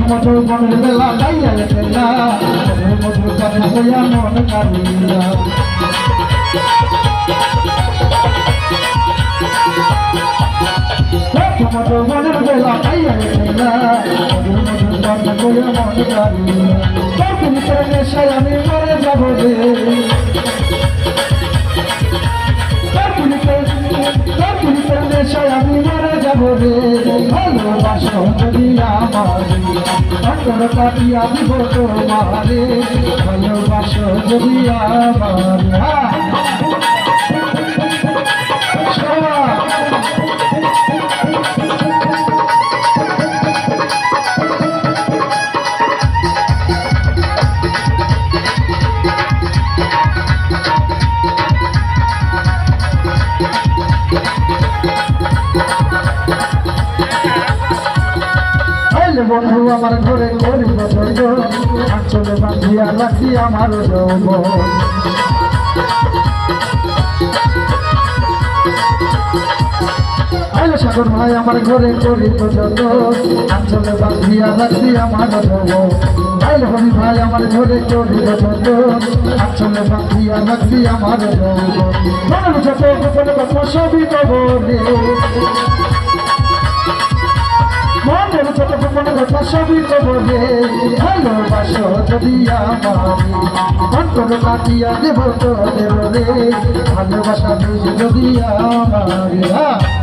মধুর মনের বেলা গাইয়া লেখে না মধুর কথা হইয়া মন কাঁদিয়া মধুর মনের বেলা গাইয়া লেখে না মধুর কথা হইয়া মন কাঁদিয়া তুমি তোর নেশায় আমি মরে যাবো রে তুমি তোর নেশায় আমি মরে যাবো রে ভালোবাসো যদি আমার অন্তর কাটিয়া দিব তোমারে ভালোবাসো যদি আমার বন্ধু আমার ঘরে করি পছন্দ আঁচলে বাঁধিয়া রাখি আমার যৌবন আইলো সাগর ভাই আমার ঘরে করি পছন্দ আঁচলে বাঁধিয়া রাখি আমার যৌবন আইলো হরি ভাই আমার ঘরে করি পছন্দ আঁচলে বাঁধিয়া রাখি আমার যৌবন মনের যত গোপন কথা সবই কবরে মনের ছোট মনে কথা সবই কবরে ভালোবাসো যদি আমারে অন্তর কাটিয়া দেব তো দেব রে ভালোবাসা যদি আমারে